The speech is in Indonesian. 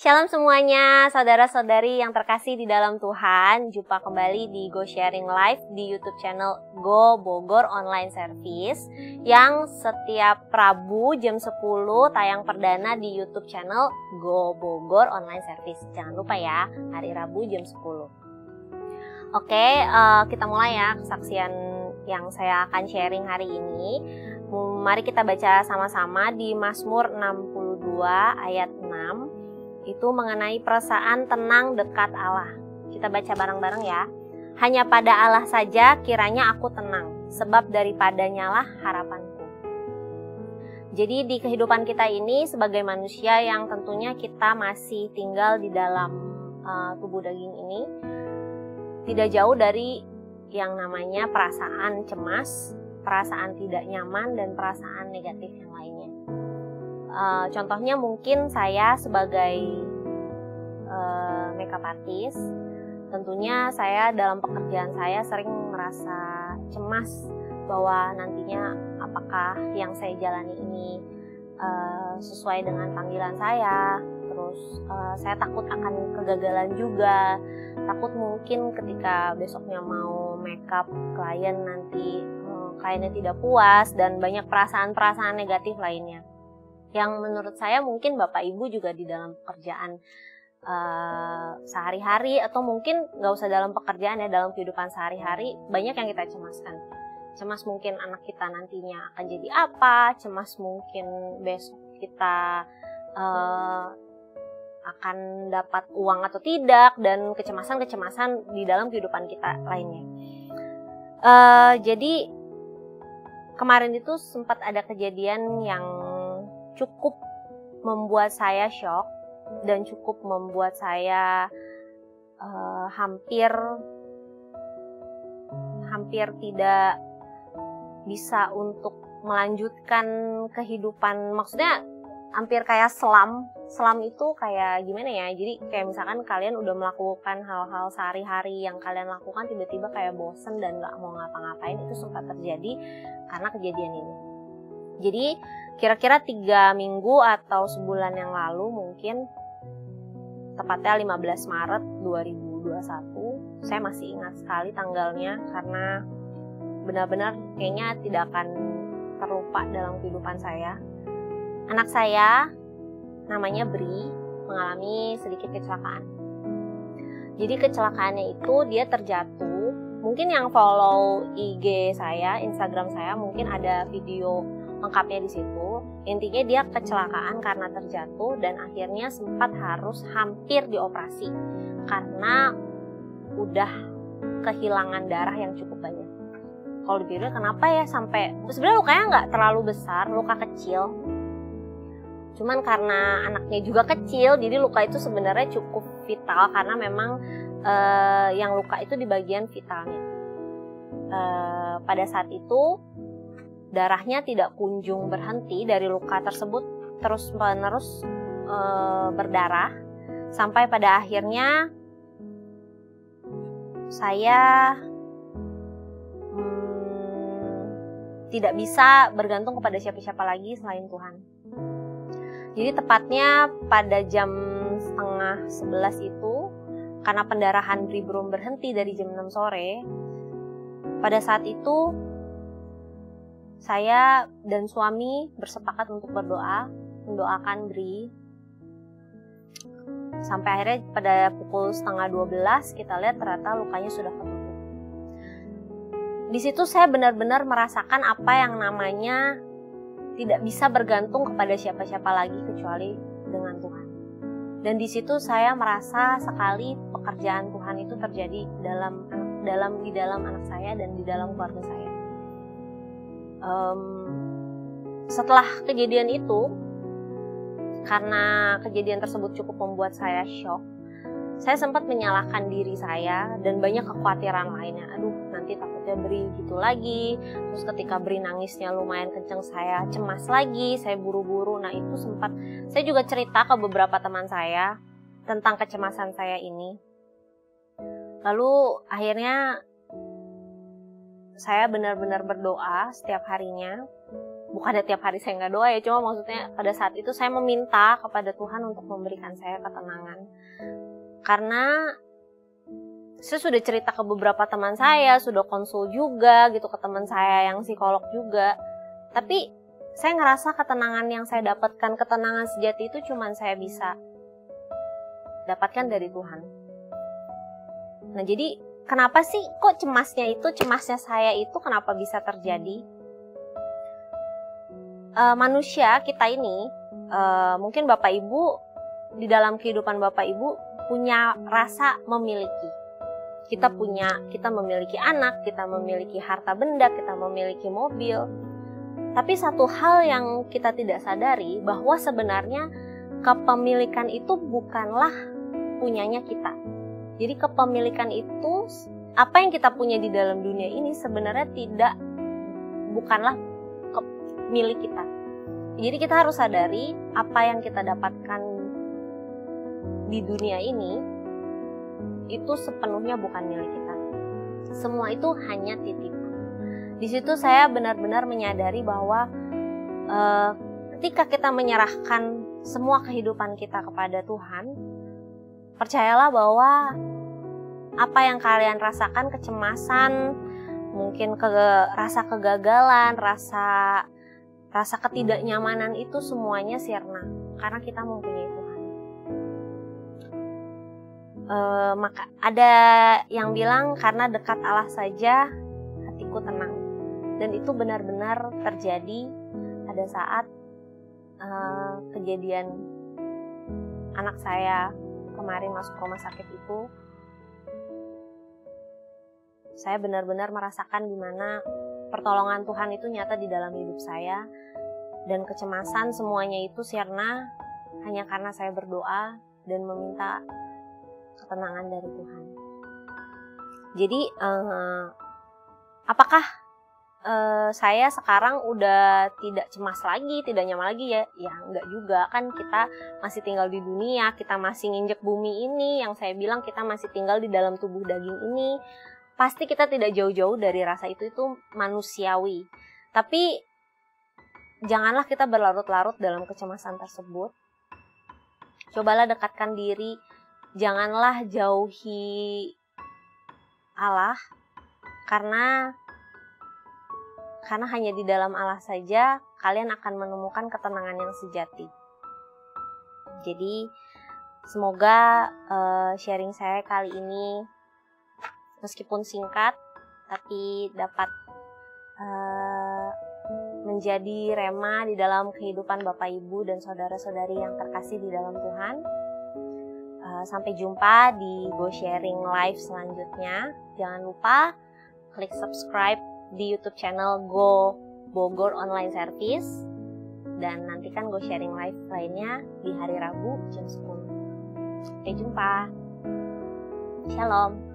Shalom semuanya, saudara-saudari yang terkasih di dalam Tuhan. Jumpa kembali di Go Sharing Live di YouTube channel Go Bogor Online Service yang setiap Rabu jam 10 tayang perdana di YouTube channel Go Bogor Online Service. Jangan lupa ya, hari Rabu jam 10. Oke, kita mulai ya kesaksian yang saya akan sharing hari ini. Mari kita baca sama-sama di Mazmur 62 ayat 6. Itu mengenai perasaan tenang dekat Allah. Kita baca bareng-bareng ya. Hanya pada Allah saja kiranya aku tenang, sebab daripadanya lah harapanku. Jadi di kehidupan kita ini sebagai manusia yang tentunya kita masih tinggal di dalam tubuh daging ini, tidak jauh dari yang namanya perasaan cemas, perasaan tidak nyaman, dan perasaan negatif yang lainnya. Contohnya mungkin saya sebagai makeup artist, tentunya saya dalam pekerjaan saya sering merasa cemas bahwa nantinya apakah yang saya jalani ini sesuai dengan panggilan saya. Terus saya takut akan kegagalan juga, takut mungkin ketika besoknya mau makeup klien nanti kliennya tidak puas, dan banyak perasaan-perasaan negatif lainnya yang menurut saya mungkin Bapak Ibu juga di dalam pekerjaan sehari-hari, atau mungkin nggak usah dalam pekerjaan ya, dalam kehidupan sehari-hari banyak yang kita cemaskan. Cemas mungkin anak kita nantinya akan jadi apa, cemas mungkin besok kita akan dapat uang atau tidak, dan kecemasan-kecemasan di dalam kehidupan kita lainnya. Jadi kemarin itu sempat ada kejadian yang cukup membuat saya shock dan cukup membuat saya hampir tidak bisa untuk melanjutkan kehidupan. Maksudnya hampir kayak selam itu kayak gimana ya, jadi kayak misalkan kalian udah melakukan hal-hal sehari-hari yang kalian lakukan, tiba-tiba kayak bosen dan gak mau ngapa-ngapain. Itu sempat terjadi karena kejadian ini. Jadi kira-kira 3 minggu atau sebulan yang lalu, mungkin tepatnya 15 Maret 2021, saya masih ingat sekali tanggalnya karena benar-benar kayaknya tidak akan terlupa dalam kehidupan saya. Anak saya namanya Bri mengalami sedikit kecelakaan. Jadi kecelakaannya itu dia terjatuh. Mungkin yang follow IG saya, Instagram saya, mungkin ada video lengkapnya di situ. Intinya dia kecelakaan karena terjatuh dan akhirnya sempat harus hampir dioperasi karena udah kehilangan darah yang cukup banyak. Kalau dipikir kenapa ya sampai, sebenarnya lukanya nggak terlalu besar, luka kecil. Cuman karena anaknya juga kecil, jadi luka itu sebenarnya cukup vital karena memang yang luka itu di bagian vitalnya. Pada saat itu darahnya tidak kunjung berhenti dari luka tersebut, terus-menerus berdarah sampai pada akhirnya saya tidak bisa bergantung kepada siapa-siapa lagi selain Tuhan. Jadi tepatnya pada jam 10:30 itu, karena pendarahan Bri belum berhenti dari jam 6 sore, pada saat itu saya dan suami bersepakat untuk berdoa, mendoakan Bri. Sampai akhirnya pada pukul 11:30 kita lihat ternyata lukanya sudah ketutup. Di situ saya benar-benar merasakan apa yang namanya tidak bisa bergantung kepada siapa-siapa lagi kecuali dengan Tuhan. Dan di situ saya merasa sekali pekerjaan Tuhan itu terjadi di dalam anak saya dan di dalam keluarga saya. Setelah kejadian itu, karena kejadian tersebut cukup membuat saya shock, saya sempat menyalahkan diri saya dan banyak kekhawatiran lainnya. Aduh, nanti takutnya Bri gitu lagi. Terus ketika Bri nangisnya lumayan kenceng, saya cemas lagi, saya buru-buru. Nah itu sempat saya juga cerita ke beberapa teman saya tentang kecemasan saya ini. Lalu akhirnya saya benar-benar berdoa setiap harinya bukannya tiap hari saya nggak doa ya, cuma maksudnya pada saat itu saya meminta kepada Tuhan untuk memberikan saya ketenangan. Karena saya sudah cerita ke beberapa teman saya, sudah konsul juga gitu ke teman saya yang psikolog juga. Tapi saya ngerasa ketenangan yang saya dapatkan, ketenangan sejati itu cuma saya bisa dapatkan dari Tuhan. Nah jadi kenapa sih kok cemasnya saya itu kenapa bisa terjadi? Manusia kita ini, mungkin Bapak Ibu, di dalam kehidupan Bapak Ibu punya rasa memiliki. Kita memiliki anak, kita memiliki harta benda, kita memiliki mobil. Tapi satu hal yang kita tidak sadari, bahwa sebenarnya kepemilikan itu bukanlah punyanya kita. Jadi kepemilikan itu, apa yang kita punya di dalam dunia ini sebenarnya bukanlah milik kita. Jadi kita harus sadari apa yang kita dapatkan di dunia ini itu sepenuhnya bukan milik kita. Semua itu hanya titipan. Di situ saya benar-benar menyadari bahwa ketika kita menyerahkan semua kehidupan kita kepada Tuhan, percayalah bahwa apa yang kalian rasakan, kecemasan, mungkin rasa kegagalan, rasa ketidaknyamanan itu semuanya sirna karena kita mempunyai Tuhan. Maka ada yang bilang karena dekat Allah saja hatiku tenang, dan itu benar-benar terjadi pada saat kejadian anak saya kemarin masuk rumah sakit itu. Saya benar-benar merasakan di mana pertolongan Tuhan itu nyata di dalam hidup saya. Dan kecemasan semuanya itu sirna hanya karena saya berdoa dan meminta ketenangan dari Tuhan. Jadi apakah saya sekarang udah tidak cemas lagi, tidak nyaman lagi ya? Ya enggak juga, kan kita masih tinggal di dunia, kita masih nginjek bumi ini, yang saya bilang kita masih tinggal di dalam tubuh daging ini. Pasti kita tidak jauh-jauh dari rasa itu manusiawi. Tapi janganlah kita berlarut-larut dalam kecemasan tersebut. Cobalah dekatkan diri, janganlah jauhi Allah, karena hanya di dalam Allah saja kalian akan menemukan ketenangan yang sejati. Jadi semoga sharing saya kali ini meskipun singkat tapi dapat menjadi rema di dalam kehidupan Bapak Ibu dan saudara-saudari yang terkasih di dalam Tuhan. Sampai jumpa di Go Sharing Live selanjutnya. Jangan lupa klik subscribe di YouTube channel Go Bogor Online Service, dan nantikan Go Sharing Live lainnya di hari Rabu jam 10. Sampai jumpa. Shalom.